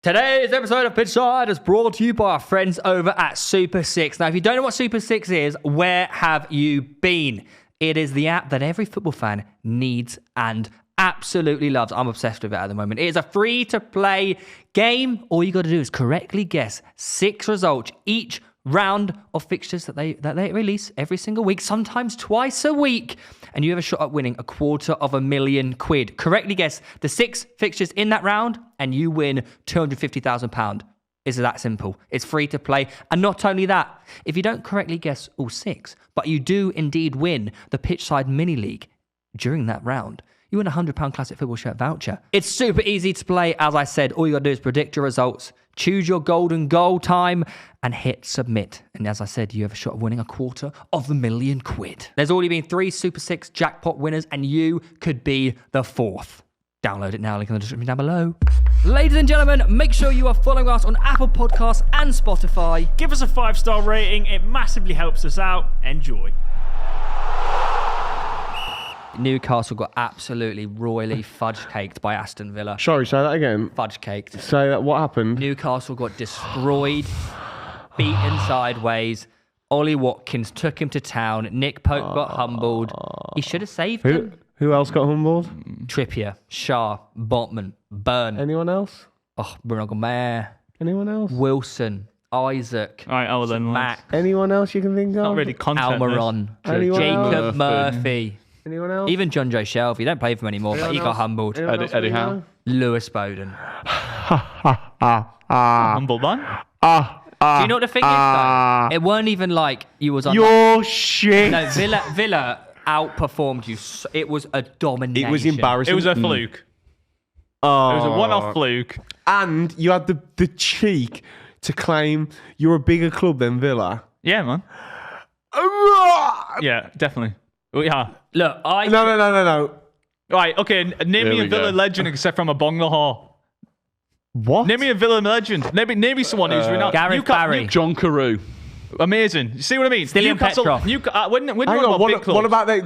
Today's episode of Pitch Side is brought to you by our friends over at Super 6. Now, if you don't know what Super 6 is, where have you been? It is the app that every football fan needs and absolutely loves. I'm obsessed with it at the moment. It is a free-to-play game. All you got to do is correctly guess 6 results each round of fixtures that they release every single week, sometimes twice a week, and you have a shot at winning £250,000. Correctly guess the 6 fixtures in that round, and you win £250,000. It's that simple. It's free to play. And not only that, if you don't correctly guess all 6, but you do indeed win the Pitch Side Mini League during that round, you win a £100 classic football shirt voucher. It's super easy to play. As I said, all you got to do is predict your results, choose your golden goal time, and hit submit. And as I said, you have a shot of winning £250,000. There's already been 3 Super 6 jackpot winners, and you could be the 4th. Download it now, link in the description down below. Ladies and gentlemen, make sure you are following us on Apple Podcasts and Spotify. Give us a 5-star rating. It massively helps us out. Enjoy. Newcastle got absolutely royally fudge-caked by Aston Villa. Sorry, say that again. Fudge-caked. Say that. What happened? Newcastle got destroyed, beaten sideways. Ollie Watkins took him to town. Nick Pope got humbled. He should have saved him. Who else got humbled? Trippier, Shah, Botman, Burn. Anyone else? Oh, Bruno Gomez. Anyone else? Wilson, Isaac, All right, then. Mac, Anyone else you can think of? Not really content. Almiron, Anyone Jacob else? Murphy. Anyone else? Even John Joe Shelby. He don't play for him anymore, but he got humbled. Eddie Howe. Lewis Bowden. Humble man. Do you know what the thing is, though? It weren't even like you was on... Your shit. No, Villa outperformed you. It was a domination. It was embarrassing. It was a fluke. It was a one-off fluke. And you had the cheek to claim you're a bigger club than Villa. Yeah, man. Yeah, definitely. Yeah. Look, No. Right, okay. Name me a Villa legend except from a Bangladesh. What? Name me a Villa legend. Name me someone who's renowned. Gareth Barry. John Carew. Amazing. You see what I mean? Stilian Petrov. When Hang you're on, about big clubs.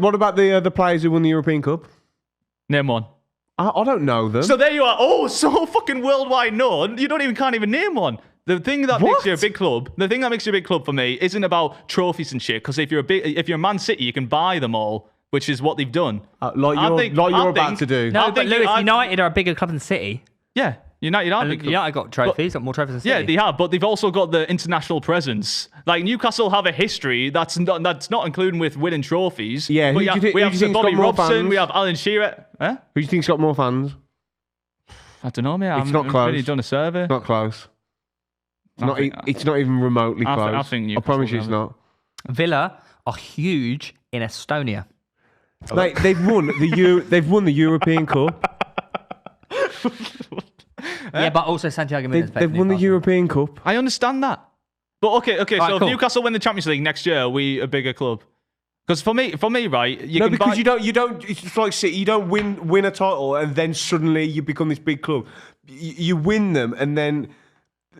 what about the players who won the European Cup? Name one. I don't know them. So there you are. Oh, so fucking worldwide known. You can't even name one. The thing that makes you a big club, for me, isn't about trophies and shit. Because if you're Man City, you can buy them all, which is what they've done. Like you're about to do. No, but Lewis, United are a bigger club than City. Yeah, United are big club. United got trophies, got more trophies than City. Yeah, they have, but they've also got the international presence. Like Newcastle have a history that's not including with winning trophies. Yeah, we who have do you think's Bobby got more Robson, fans? we have Alan Shearer. Huh? Who do you think's got more fans? I don't know, mate. I It's haven't not close. really done a survey. Not close. I It's not even remotely I close. think I Newcastle promise you have it's it. not. Villa are huge in Estonia. They've won the European Cup. Yeah, but also Santiago Munoz played They've for won the Newcastle. European Cup. I understand that. But okay. Right, So cool. if Newcastle win the Champions League next year, are we a bigger club? Because for me, right, No, because you don't. It's like City. You don't win a title and then suddenly you become this big club. You win them and then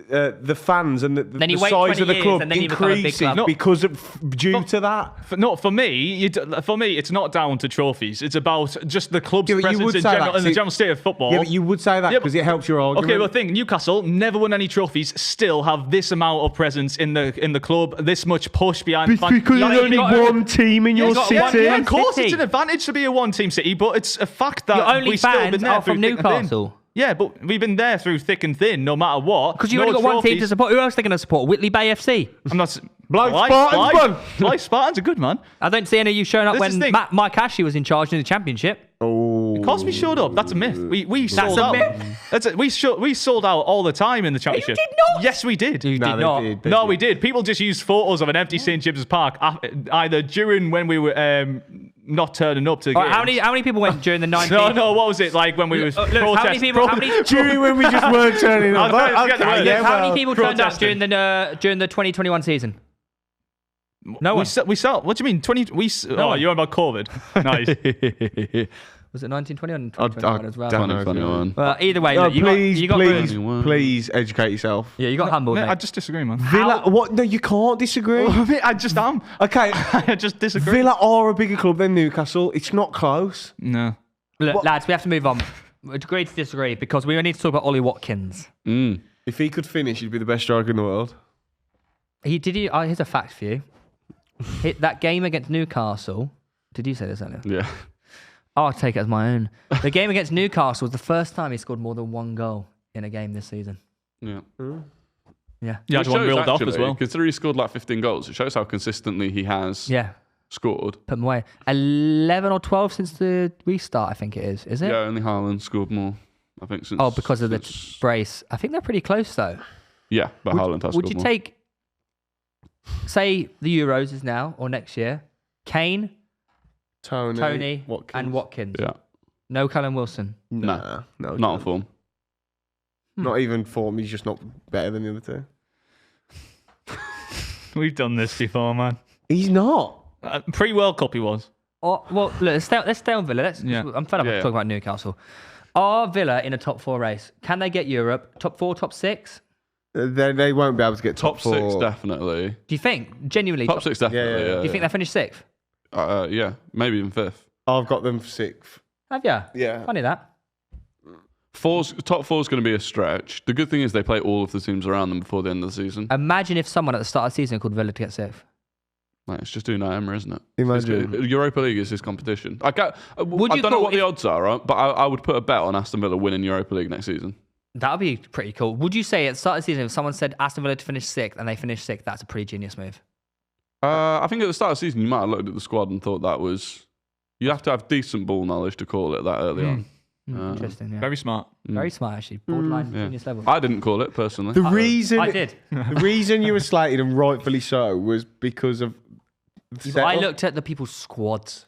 the fans and Then the you wait size 20 of the years club and then you become a big increases club. because due to that. For me, it's not down to trophies. It's about just the club's Yeah, but you presence would in say general, that. and the See- general state of football. Yeah, but you would say that Yeah, because it helps your argument. Okay, well, think Newcastle never won any trophies. Still have this amount of presence in the club. This much push behind. Because there's only one team in your got city. one Yeah, of course, City. it's an advantage to be a one-team city, but it's a fact that Your only we've still been fans there are through from thick and thin. Newcastle. Yeah, but we've been there through thick and thin, no matter what. Because you No only got one team to trophies. support. Who else are they going to support? Whitley Bay FC? I'm not. Blythe Spartans, man. Blythe Spartans are good, man. I don't see any of you showing up This is when the thing. Mike Ashley was in charge in the championship. Oh, Cosby showed up. That's a myth. We sold a out. myth. That's it. We sold out all the time in the championship. did not. Yes, we did. You No, did they not. did. They No, did. we did. People just used photos of an empty St James's Park either during when we were not turning up to the All right, games. how many people went during the 19th? No. What was it like when we was Look, how many people? How many? during when we just weren't turning up. I was trying to forget the word. How many people turned up protesting. during the 2021 season? No one. We sell. What do you mean? 20? You're on about COVID. Nice. Was it 1920 or I 2021 as well? don't know. 2021. Well, either way, No, look, you got ruined. please educate yourself. Yeah, you got humbled. Mate, Mate. I just disagree, man. Villa, what? No, you can't disagree. Mate, I just am. Okay, I just disagree. Villa are a bigger club than Newcastle. It's not close. No. Look, lads, we have to move on. Agree to disagree because we need to talk about Ollie Watkins. If he could finish, he'd be the best striker in the world. Here's a fact for you. Hit that game against Newcastle. Did you say this earlier? Yeah. I'll take it as my own. The game against Newcastle was the first time he scored more than one goal in a game this season. Yeah. Yeah. Yeah, It one shows, reeled off as actually, well. Considering he scored like 15 goals, it shows how consistently he has scored. Put him away. 11 or 12 since the restart, I think it is. Is it? Yeah, only Haaland scored more, I think, since... Oh, because of the brace. I think they're pretty close, though. Yeah, but Haaland has Would scored you more. take, say, the Euros is now or next year, Kane, Tony Watkins. and Watkins? Yeah. No Callum Wilson. No, Not on form. Not even form. He's just not better than the other two. We've done this before, man. He's not. Pre-World Cup he was. Oh, well, look, let's stay on Villa. I'm fed up with talking about Newcastle. Are Villa in a top 4 race? Can they get Europe? Top 4, top 6? They won't be able to get Top top 4. 6, definitely. Do you think? Genuinely? Top 6, definitely, Yeah. yeah. Do you think they'll finish 6th? Yeah, maybe even 5th. I've got them 6th. Have you? Yeah. Funny that. Top 4 is going to be a stretch. The good thing is they play all of the teams around them before the end of the season. Imagine if someone at the start of the season called Villa to get 6th. Like, it's just Unai Emery, isn't it? Imagine. Europa League is his competition. I don't know call what the odds are, right? But I would put a bet on Aston Villa winning Europa League next season. That would be pretty cool. Would you say at the start of the season, if someone said Aston Villa to finish 6th and they finish 6th, that's a pretty genius move? I think at the start of the season, you might have looked at the squad and thought that was... You'd have to have decent ball knowledge to call it that early on. Interesting, yeah. Very smart. Very smart, actually. Borderline Yeah. genius level. I didn't call it, personally. The reason I did. the reason you were slated, and rightfully so, was because of the But I setup. looked at the people's squads.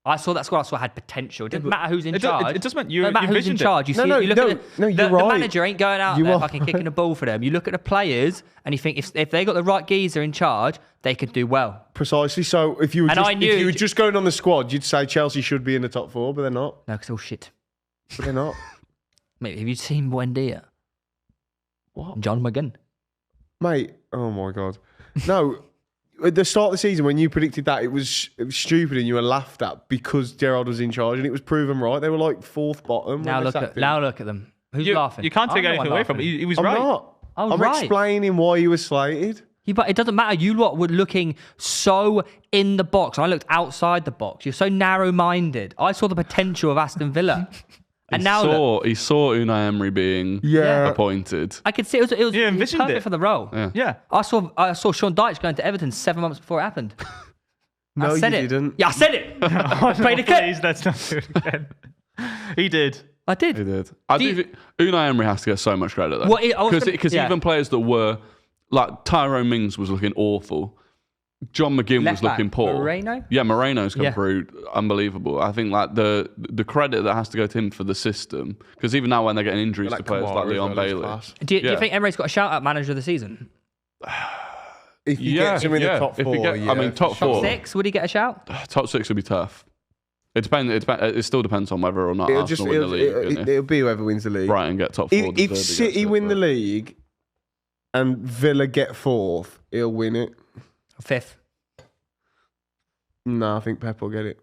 I saw that squad. I saw it had potential. It doesn't matter who's in charge. It just meant you Doesn't matter who's in envisioned it. charge. You No, see, no, you look no, at no, the you're right. manager ain't going out You there are fucking kicking a ball for them. You look at the players and you think if they got the right geezer in charge, they could do well. Precisely. So if you were And just, I knew- if you were just going on the squad, you'd say Chelsea should be in the top 4, but they're not. No, because all shit. But they're not. Mate, have you seen Buendia? What? John McGinn. Mate, oh my God. No, at the start of the season when you predicted that, it was stupid and you were laughed at because Gerrard was in charge and it was proven right. They were like 4th bottom. Now look at them. Who's laughing? You can't take I'm the anything one away from laughing. it. He was I'm right. not. Oh, I'm right. explaining why you were slated. Yeah, but it doesn't matter. You lot were looking so in the box. I looked outside the box. You're so narrow-minded. I saw the potential of Aston Villa. And now look, He saw Unai Emery being Yeah. appointed. I could see it was envisioned perfect it. for the role. Yeah. Yeah. I saw Sean Dyche going to Everton 7 months before it happened. No, I said you it. didn't. Yeah, I said it. Played a clip. Please, let's not do it again. He did. I did. He did. I do think Unai Emery has to get so much credit though. Well, I was gonna- Because yeah. even players that were like Tyrone Mings was looking awful. John McGinn Left was looking back, poor. Moreno? Yeah, Moreno's come Yeah. through unbelievable. I think like the credit that has to go to him for the system. Because even now when they're getting injuries to players like Leon Bailey. Do you Yeah. think Emery's got a shout-out manager of the season? If you get him in the top 4, top 4. 6, would he get a shout? Top 6 would be tough. It still depends on whether or not Arsenal win the league. It'll be whoever wins the league. Brighton get top 4. If deservedly City gets it, win the but- league and Villa get 4th, he'll win it. 5th. No, I think Pep will get it.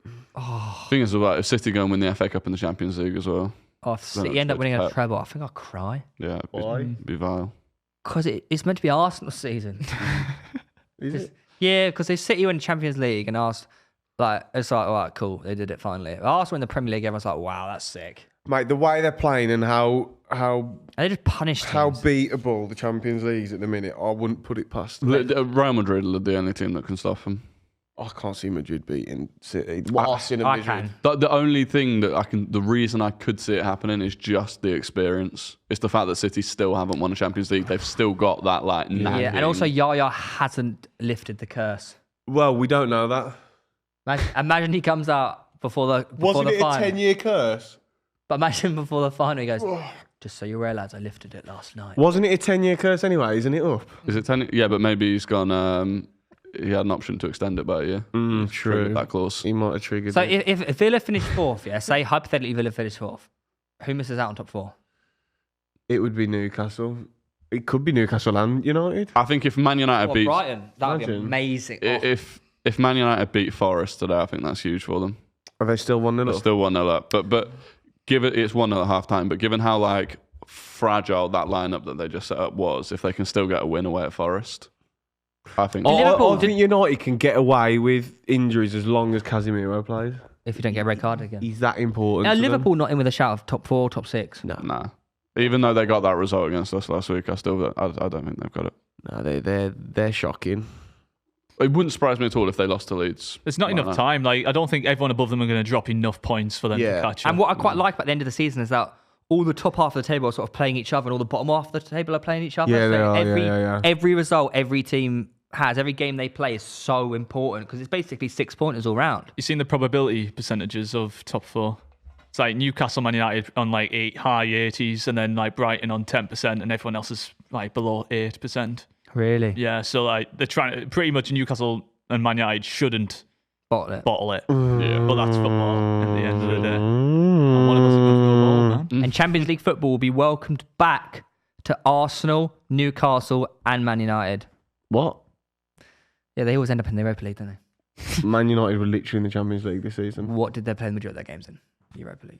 Thing is about if City go and win the FA Cup and the Champions League as well. Oh, if City end up winning a treble, I think I'll cry. Yeah, Why? it'd be vile. Because it's meant to be Arsenal's season. Is it? Yeah, because they City win Champions League and it's like, all right, cool, they did it finally. Arsenal in the Premier League, everyone's like, wow, that's sick. Mate, the way they're playing and how And they just punished how teams. beatable the Champions League's at the minute, I wouldn't put it past them. Real Madrid are the only team that can stop them. I can't see Madrid beating City. Arsenal and I Madrid. can. The only thing that the reason I could see it happening is just the experience. It's the fact that City still haven't won a Champions League. They've still got that like nagging. Yeah, and also Yaya hasn't lifted the curse. Well, we don't know that. Imagine he comes out before the Wasn't the it a final. 10-year curse? But imagine before the final, he goes, just so you're aware, lads, I lifted it last night. Wasn't it a 10-year curse anyway? Isn't it up? Is it 10? Yeah, but maybe he's gone. He had an option to extend it by a year. Triggered that clause. He might have triggered So it. if Villa finished 4th, yeah, say hypothetically Villa finished 4th, who misses out on top 4? It would be Newcastle. It could be Newcastle and United. I think if Man United Or beat Brighton. That would be Imagine. amazing. if Man United beat Forest today, I think that's huge for them. Are they still 1-0 They're up? still 1-0 up. But it's 1-0 at half time, but given how like fragile that lineup that they just set up was, if they can still get a win away at Forest, I think. Liverpool I think United can get away with injuries as long as Casemiro plays. If you don't get a red card again. He's that important. Now, to them. Liverpool not in with a shout of top 4, top 6. No, Nah. Even though they got that result against us last week, I don't think they've got it. no, they're shocking. It wouldn't surprise me at all if they lost to Leeds. There's not enough time. Like, I don't think everyone above them are going to drop enough points for them to catch up. And what I quite like about the end of the season is that all the top half of the table are sort of playing each other, and all the bottom half of the table are playing each other. Yeah, they are, every, every result, every team has, every game they play is so important because it's basically 6 pointers all round. You've seen the probability percentages of top 4. It's like Newcastle, Man United on like high 80s, and then like Brighton on 10%, and everyone else is like below 8%. Really? Yeah, so like they're trying to pretty much Newcastle and Man United shouldn't bottle it. Yeah. But that's football at the end of the day. And one of us is going to go ball, man. And Champions League football will be welcomed back to Arsenal, Newcastle, and Man United. What? Yeah, they always end up in the Europa League, don't they? Man United were literally in the Champions League this season. What did they play the majority of their games in? Europa League.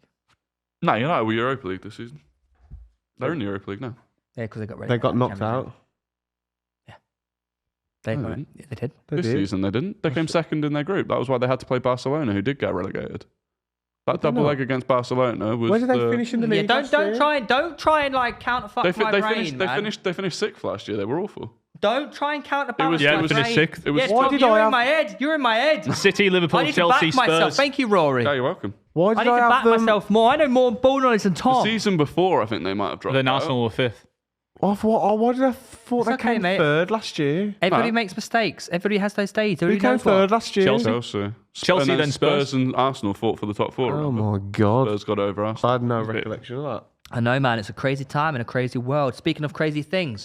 No, United were Europa League this season. They're in the Europa League now. Yeah, because they got They got knocked out. They No, got they it. didn't. Yeah, they did. They This did. season they didn't. They came second in their group. That was why they had to play Barcelona, who did get relegated. That double leg against Barcelona was. Where did they finish in the Yeah, league? don't try and like counterfuck my brain, man. They finished sixth last year. They were awful. Don't try and counterbalance Yeah, my it was brain. finished sixth. It was. Yes, Why Tom, did you're I in have- my head. You're in my head. City, Liverpool, I need Chelsea, to back myself. Spurs. Thank you, Rory. Yeah, you're welcome. Why I did need I to have back them? myself more. I know more ball knowledge than The Tom. season before, I think they might have dropped. Then out. Arsenal were 5th. Why did I thought It's they okay, came mate. third last year? Everybody No. makes mistakes. Everybody has those days. Who Everybody came knows what. third last year? Chelsea. Chelsea, Chelsea, then Spurs. and Arsenal fought for the top 4. Oh remember? my god! Spurs got over I Arsenal. had no recollection of that. I know, man. It's a crazy time in a crazy world. Speaking of crazy things,